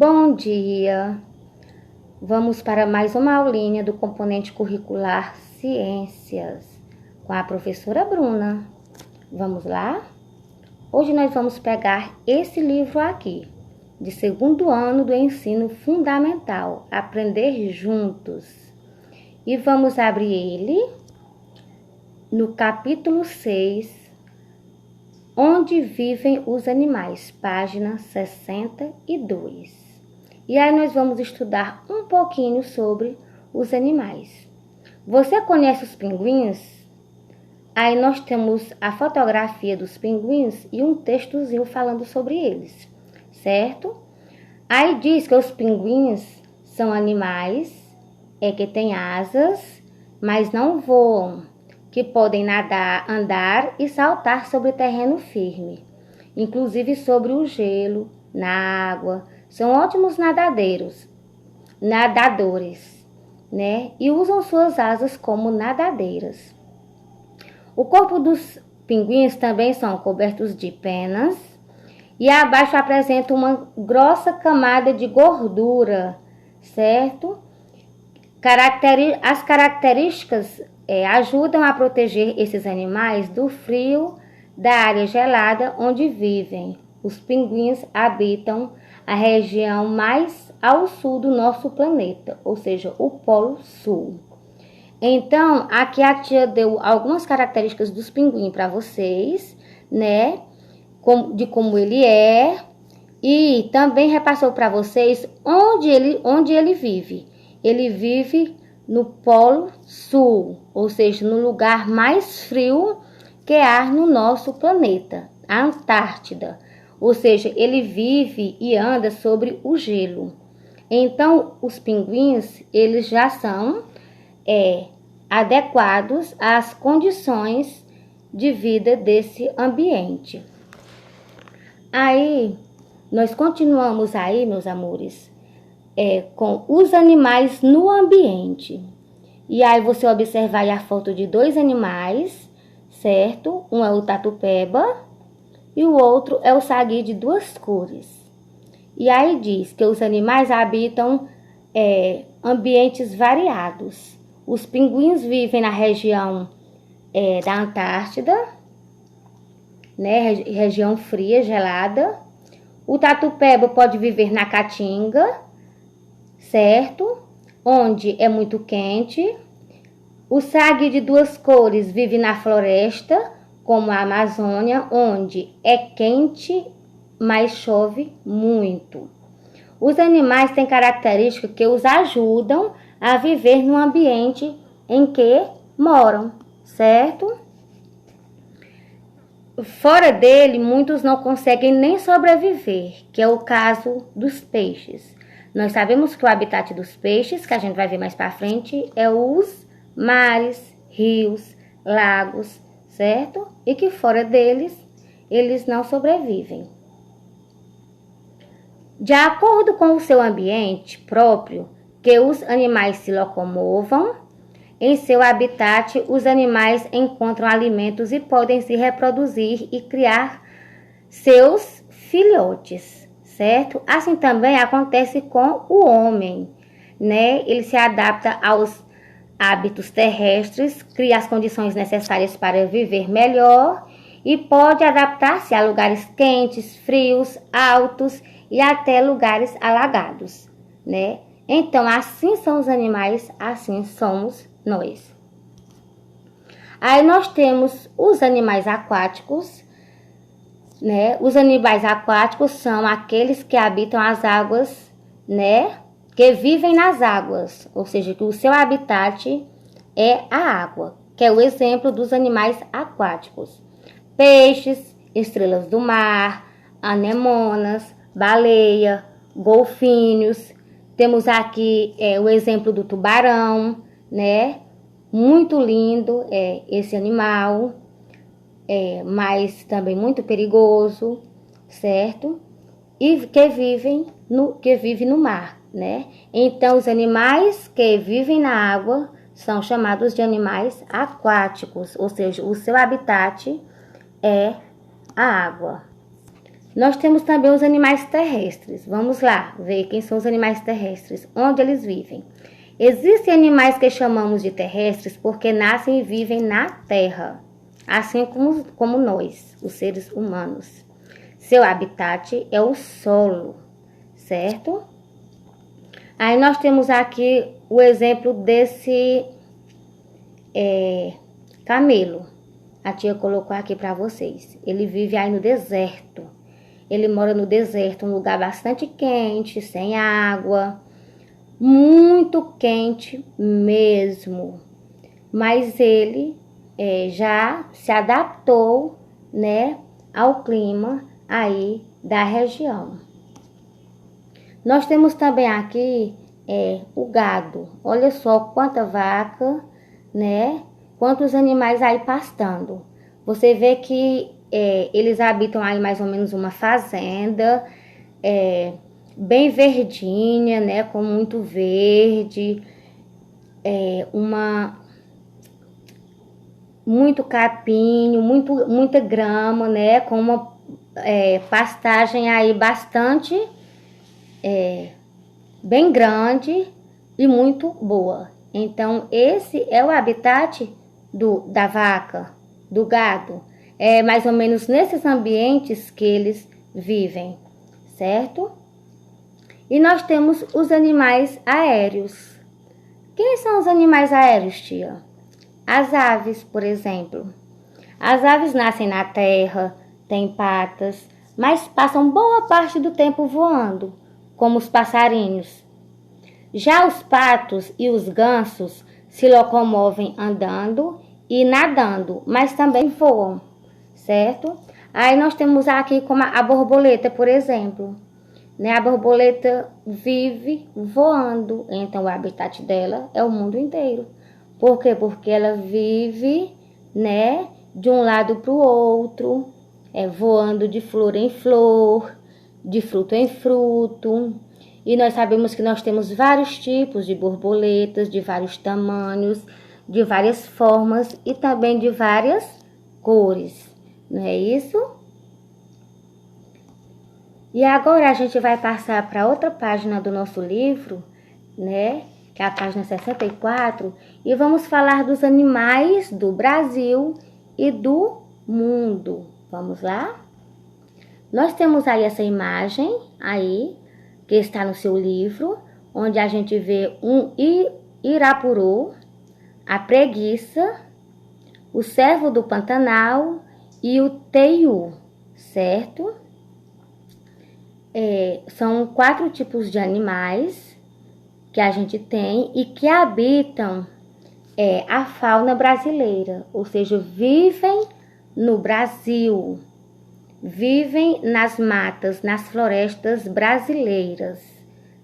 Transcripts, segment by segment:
Bom dia! Vamos para mais uma aulinha do componente curricular Ciências com a professora Bruna. Vamos lá? Hoje nós vamos pegar esse livro aqui, de segundo ano do ensino fundamental, Aprender Juntos. E vamos abrir ele no capítulo 6, Onde Vivem os Animais, página 62. E aí nós vamos estudar um pouquinho sobre os animais. Você conhece os pinguins? Aí nós temos a fotografia dos pinguins e um textozinho falando sobre eles, certo? Aí diz que os pinguins são animais que têm asas, mas não voam, que podem nadar, andar e saltar sobre terreno firme, inclusive sobre o gelo, na água. São ótimos nadadores, né? E usam suas asas como nadadeiras. O corpo dos pinguins também são cobertos de penas e abaixo apresenta uma grossa camada de gordura, certo? As características ajudam a proteger esses animais do frio da área gelada onde vivem. Os pinguins habitam a região mais ao sul do nosso planeta, ou seja, o Polo Sul. Então, aqui a tia deu algumas características dos pinguins para vocês, né? De como ele é, e também repassou para vocês onde ele vive. Ele vive no Polo Sul, ou seja, no lugar mais frio que há no nosso planeta, a Antártida. Ou seja, ele vive e anda sobre o gelo. Então, os pinguins, eles já são adequados às condições de vida desse ambiente. Aí, nós continuamos aí, meus amores, com os animais no ambiente. E aí você observa aí a foto de dois animais, certo? Um é o tatu-peba e o outro é o sagui de duas cores. E aí diz que os animais habitam ambientes variados. Os pinguins vivem na região da Antártida, né? Região fria, gelada. O tatu-peba pode viver na caatinga, certo? Onde é muito quente. O sagui de duas cores vive na floresta, como a Amazônia, onde é quente, mas chove muito. Os animais têm características que os ajudam a viver no ambiente em que moram, certo? Fora dele, muitos não conseguem nem sobreviver, que é o caso dos peixes. Nós sabemos que o habitat dos peixes, que a gente vai ver mais para frente, é os mares, rios, lagos, certo? E que fora deles, eles não sobrevivem. De acordo com o seu ambiente próprio, que os animais se locomovam, em seu habitat, os animais encontram alimentos e podem se reproduzir e criar seus filhotes, certo? Assim também acontece com o homem, né? Ele se adapta aos hábitos terrestres, cria as condições necessárias para viver melhor e pode adaptar-se a lugares quentes, frios, altos e até lugares alagados, né? Então, assim são os animais, assim somos nós. Aí nós temos os animais aquáticos, né? Os animais aquáticos são aqueles que habitam as águas, né? Que vivem nas águas, ou seja, que o seu habitat é a água, que é o exemplo dos animais aquáticos. Peixes, estrelas do mar, anemonas, baleia, golfinhos. Temos aqui o exemplo do tubarão, né? Muito lindo esse animal, mas também muito perigoso, certo? E que vive no mar, né? Então, os animais que vivem na água são chamados de animais aquáticos, ou seja, o seu habitat é a água. Nós temos também os animais terrestres. Vamos lá ver quem são os animais terrestres, onde eles vivem. Existem animais que chamamos de terrestres porque nascem e vivem na terra, assim como nós, os seres humanos. Seu habitat é o solo, certo? Aí nós temos aqui o exemplo desse camelo. A tia colocou aqui para vocês. Ele vive aí no deserto. Ele mora no deserto, um lugar bastante quente, sem água, muito quente mesmo. Mas ele já se adaptou, né, ao clima aí da região. Nós temos também aqui o gado. Olha só quanta vaca, né? Quantos animais aí pastando. Você vê que eles habitam aí mais ou menos uma fazenda, bem verdinha, né? Com muito verde, muito capinho, muita grama, né? Com uma pastagem aí bastante bem grande e muito boa. Então, esse é o habitat da vaca, do gado. É mais ou menos nesses ambientes que eles vivem, certo? E nós temos os animais aéreos. Quem são os animais aéreos, tia? As aves, por exemplo. As aves nascem na terra, têm patas, mas passam boa parte do tempo voando, como os passarinhos. Já os patos e os gansos se locomovem andando e nadando, mas também voam, certo? Aí nós temos aqui como a borboleta, por exemplo. Né? A borboleta vive voando, então o habitat dela é o mundo inteiro. Por quê? Porque ela vive, né, de um lado para o outro, voando de flor em flor, de fruto em fruto. E nós sabemos que nós temos vários tipos de borboletas, de vários tamanhos, de várias formas e também de várias cores. Não é isso? E agora a gente vai passar para outra página do nosso livro, né? Que é a página 64, e vamos falar dos animais do Brasil e do mundo. Vamos lá? Nós temos aí essa imagem aí, que está no seu livro, onde a gente vê um irapuru, a preguiça, o cervo do Pantanal e o teiu, certo? São 4 tipos de animais que a gente tem e que habitam a fauna brasileira, ou seja, vivem no Brasil, vivem nas matas, nas florestas brasileiras,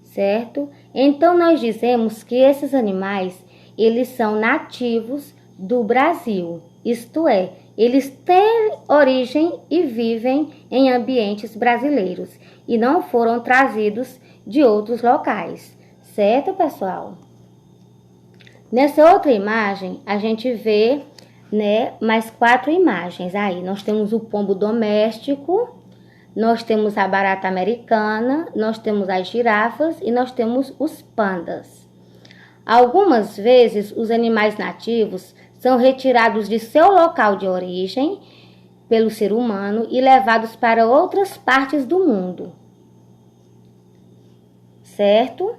certo? Então nós dizemos que esses animais, eles são nativos do Brasil, isto é, eles têm origem e vivem em ambientes brasileiros e não foram trazidos de outros locais, certo, pessoal? Nessa outra imagem, a gente vê, né, mais 4 imagens aí. Nós temos o pombo doméstico, nós temos a barata americana, nós temos as girafas e nós temos os pandas. Algumas vezes, os animais nativos são retirados de seu local de origem pelo ser humano e levados para outras partes do mundo, certo?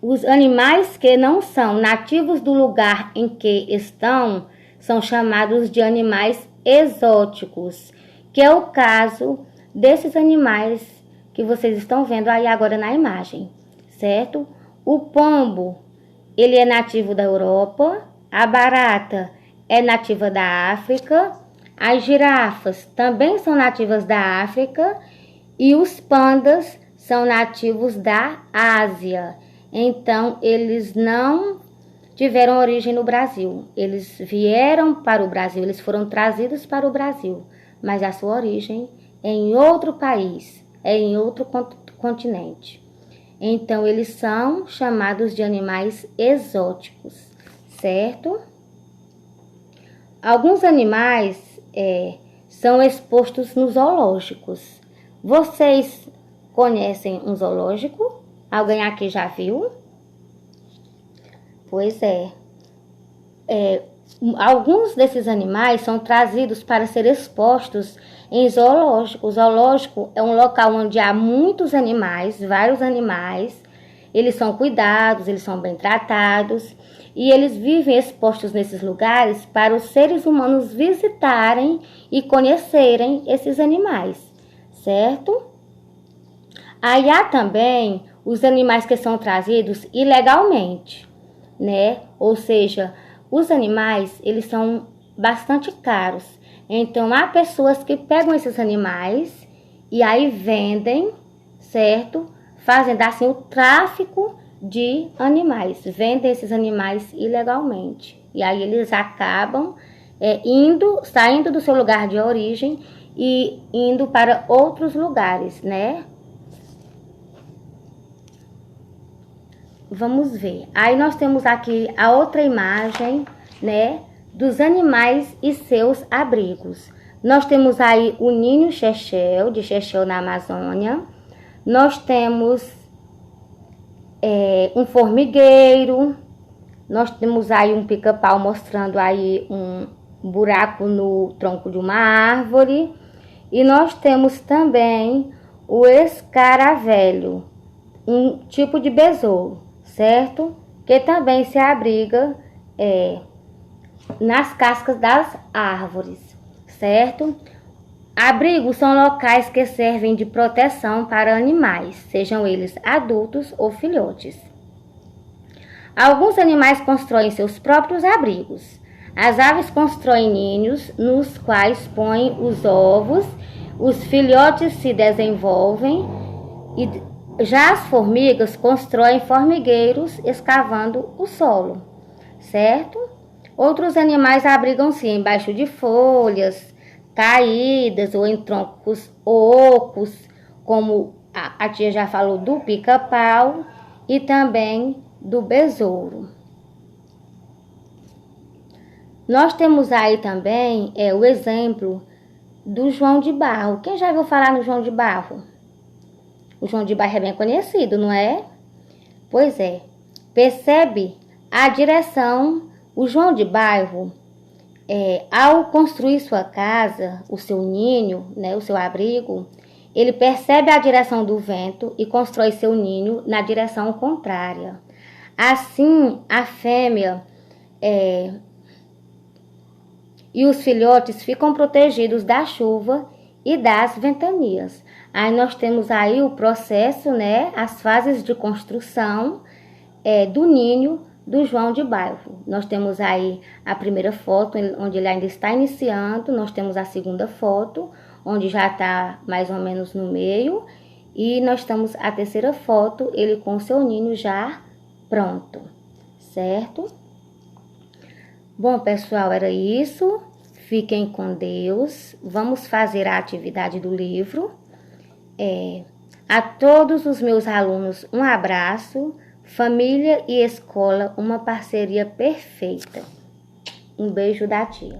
Os animais que não são nativos do lugar em que estão são chamados de animais exóticos, que é o caso desses animais que vocês estão vendo aí agora na imagem, certo? O pombo, ele é nativo da Europa, a barata é nativa da África, as girafas também são nativas da África e os pandas são nativos da Ásia. Então, eles não tiveram origem no Brasil. Eles vieram para o Brasil, eles foram trazidos para o Brasil, mas a sua origem é em outro país, é em outro continente. Então, eles são chamados de animais exóticos, certo? Alguns animais são expostos nos zoológicos. Vocês conhecem um zoológico? Alguém aqui já viu? Pois é. Alguns desses animais são trazidos para ser expostos em zoológico. O zoológico é um local onde há muitos animais, vários animais. Eles são cuidados, eles são bem tratados e eles vivem expostos nesses lugares para os seres humanos visitarem e conhecerem esses animais, certo? Aí há também os animais que são trazidos ilegalmente, né? Ou seja, os animais, eles são bastante caros. Então, há pessoas que pegam esses animais e aí vendem, certo? Fazem assim o tráfico de animais. Vendem esses animais ilegalmente. E aí eles acabam saindo do seu lugar de origem e indo para outros lugares, né? Vamos ver. Aí nós temos aqui a outra imagem, né, dos animais e seus abrigos. Nós temos aí o ninho Chechel, de Chechel na Amazônia. Nós temos um formigueiro. Nós temos aí um pica-pau mostrando aí um buraco no tronco de uma árvore. E nós temos também o escaravelho, um tipo de besouro, certo? Que também se abriga nas cascas das árvores, certo? Abrigos são locais que servem de proteção para animais, sejam eles adultos ou filhotes. Alguns animais constroem seus próprios abrigos. As aves constroem ninhos nos quais põem os ovos, os filhotes se desenvolvem e já as formigas constroem formigueiros escavando o solo, certo? Outros animais abrigam-se embaixo de folhas caídas ou em troncos ocos, como a tia já falou do pica-pau e também do besouro. Nós temos aí também o exemplo do João de Barro. Quem já ouviu falar no João de Barro? O João de Barro é bem conhecido, não é? Pois é. Percebe a direção. O João de Barro, ao construir sua casa, o seu ninho, né, o seu abrigo, ele percebe a direção do vento e constrói seu ninho na direção contrária. Assim, a fêmea e os filhotes ficam protegidos da chuva e das ventanias. Aí nós temos aí o processo, né, as fases de construção do ninho do João de Barro. Nós temos aí a primeira foto, onde ele ainda está iniciando. Nós temos a segunda foto, onde já está mais ou menos no meio. E nós temos a terceira foto, ele com o seu ninho já pronto, certo? Bom, pessoal, era isso. Fiquem com Deus. Vamos fazer a atividade do livro. A todos os meus alunos, um abraço. Família e escola, uma parceria perfeita. Um beijo da tia.